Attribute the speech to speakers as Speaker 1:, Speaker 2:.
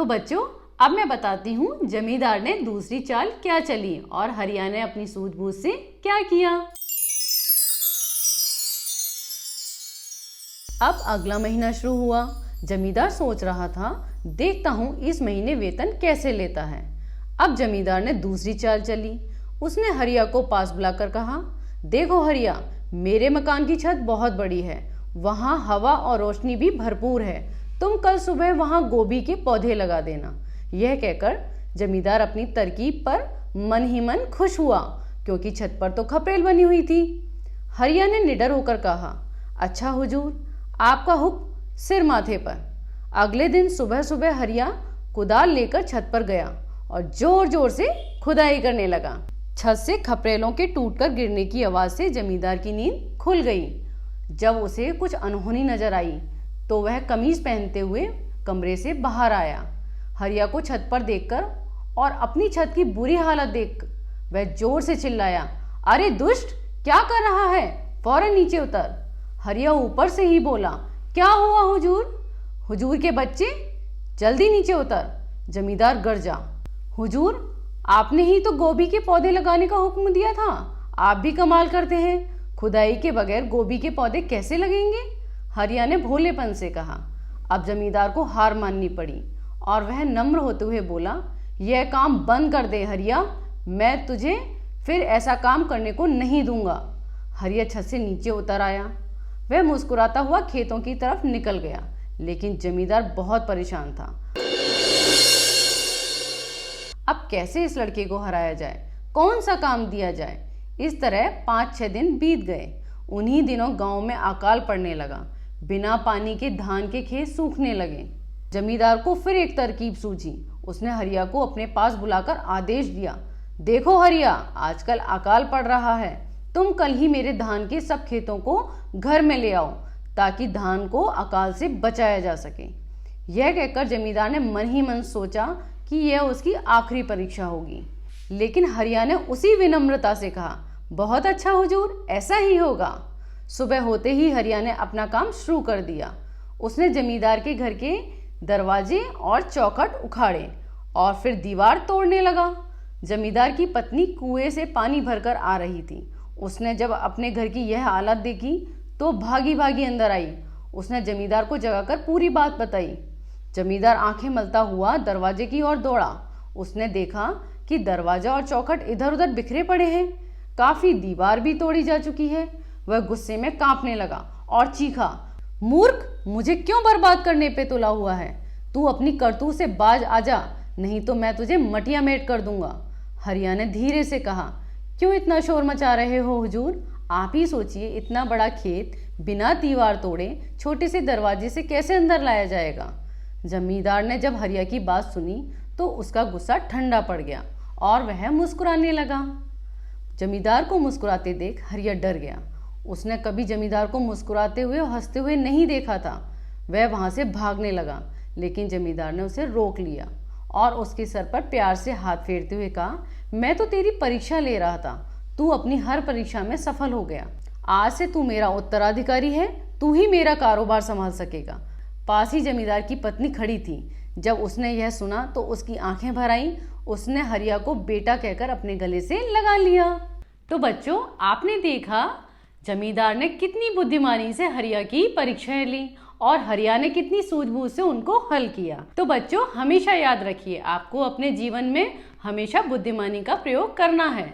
Speaker 1: तो बच्चों, अब मैं बताती हूँ जमींदार ने दूसरी चाल क्या चली और हरिया ने अपनी सूझबूझ से क्या किया। अब अगला महीना शुरू हुआ। जमींदार सोच रहा था, देखता हूँ इस महीने वेतन कैसे लेता है। अब जमींदार ने दूसरी चाल चली। उसने हरिया को पास बुलाकर कहा, देखो हरिया, मेरे मकान की छत बहुत बड़ी है, वहाँ हवा और रोशनी भी भरपूर है। तुम कल सुबह वहाँ गोभी के पौधे लगा देना। यह कहकर जमींदार अपनी तरकीब पर मन ही मन खुश हुआ, क्योंकि छत पर तो खपरेल बनी हुई थी। हरिया ने निडर होकर कहा, अच्छा हुजूर, आपका हुक्म सिर माथे पर। अगले दिन सुबह सुबह हरिया कुदाल लेकर छत पर गया और जोर जोर से खुदाई करने लगा। छत से खपरेलों के टूटकर गिरने की आवाज से जमींदार की नींद खुल गई। जब उसे कुछ अनहोनी नजर आई तो वह कमीज पहनते हुए कमरे से बाहर आया। हरिया को छत पर देखकर और अपनी छत की बुरी हालत देख वह जोर से चिल्लाया, अरे दुष्ट, क्या कर रहा है? फौरन नीचे उतर। हरिया ऊपर से ही बोला, क्या हुआ हुजूर? हुजूर के बच्चे, जल्दी नीचे उतर। जमींदार गरजा, हुजूर, आपने ही तो गोभी के पौधे लगाने का हुक्म दिया था। आप भी कमाल करते हैं, खुदाई के बगैर गोभी के पौधे कैसे लगेंगे? हरिया ने भोलेपन से कहा। अब जमींदार को हार माननी पड़ी और वह नम्र होते हुए बोला, यह काम बंद कर दे हरिया, मैं तुझे फिर ऐसा काम करने को नहीं दूंगा। हरिया छत से नीचे उतर आया। वह मुस्कुराता हुआ खेतों की तरफ निकल गया, लेकिन जमींदार बहुत परेशान था। अब कैसे इस लड़के को हराया जाए, कौन सा काम दिया जाए? इस तरह 5-6 दिन बीत गए। उन्हीं दिनों गांव में अकाल पड़ने लगा। बिना पानी के धान के खेत सूखने लगे। जमींदार को फिर एक तरकीब सूझी। उसने हरिया को अपने पास बुलाकर आदेश दिया, देखो हरिया, आजकल अकाल पड़ रहा है, तुम कल ही मेरे धान के सब खेतों को घर में ले आओ, ताकि धान को अकाल से बचाया जा सके। यह कहकर जमींदार ने मन ही मन सोचा कि यह उसकी आखिरी परीक्षा होगी। लेकिन हरिया ने उसी विनम्रता से कहा, बहुत अच्छा हुजूर, ऐसा ही होगा। सुबह होते ही हरिया ने अपना काम शुरू कर दिया। उसने जमींदार के घर के दरवाजे और चौखट उखाड़े और फिर दीवार तोड़ने लगा। जमींदार की पत्नी कुएं से पानी भरकर आ रही थी। उसने जब अपने घर की यह हालत देखी तो भागी भागी अंदर आई। उसने जमींदार को जगाकर पूरी बात बताई। जमींदार आंखें मलता हुआ दरवाजे की ओर दौड़ा। उसने देखा कि दरवाजा और चौखट इधर उधर बिखरे पड़े हैं, काफी दीवार भी तोड़ी जा चुकी है। वह गुस्से में कांपने लगा और चीखा, मूर्ख, मुझे क्यों बर्बाद करने पे तुला हुआ है? तू अपनी करतूत से बाज आजा, नहीं तो मैं तुझे मटिया मेट कर दूंगा। हरिया ने धीरे से कहा, क्यों इतना शोर मचा रहे हो हुजूर? आप ही सोचिए, इतना बड़ा खेत बिना दीवार तोड़े छोटे से दरवाजे से कैसे अंदर लाया जाएगा? जमींदार ने जब हरिया की बात सुनी तो उसका गुस्सा ठंडा पड़ गया और वह मुस्कुराने लगा। जमींदार को मुस्कुराते देख हरिया डर गया। उसने कभी जमींदार को मुस्कुराते हुए और हंसते हुए नहीं देखा था। वह वहां से भागने लगा, लेकिन जमींदार ने उसे रोक लिया और उसके सर पर प्यार से हाथ फेरते हुए कहा, मैं तो तेरी परीक्षा ले रहा था, तू अपनी हर परीक्षा में सफल हो गया। आज से तू मेरा उत्तराधिकारी है, तू ही मेरा कारोबार संभाल सकेगा। पास ही जमींदार की पत्नी खड़ी थी। जब उसने यह सुना तो उसकी आंखें भर आईं। उसने हरिया को बेटा कहकर अपने गले से लगा लिया। तो बच्चों, आपने देखा जमींदार ने कितनी बुद्धिमानी से हरिया की परीक्षाएं ली और हरिया ने कितनी सूझबूझ से उनको हल किया। तो बच्चों, हमेशा याद रखिए, आपको अपने जीवन में हमेशा बुद्धिमानी का प्रयोग करना है।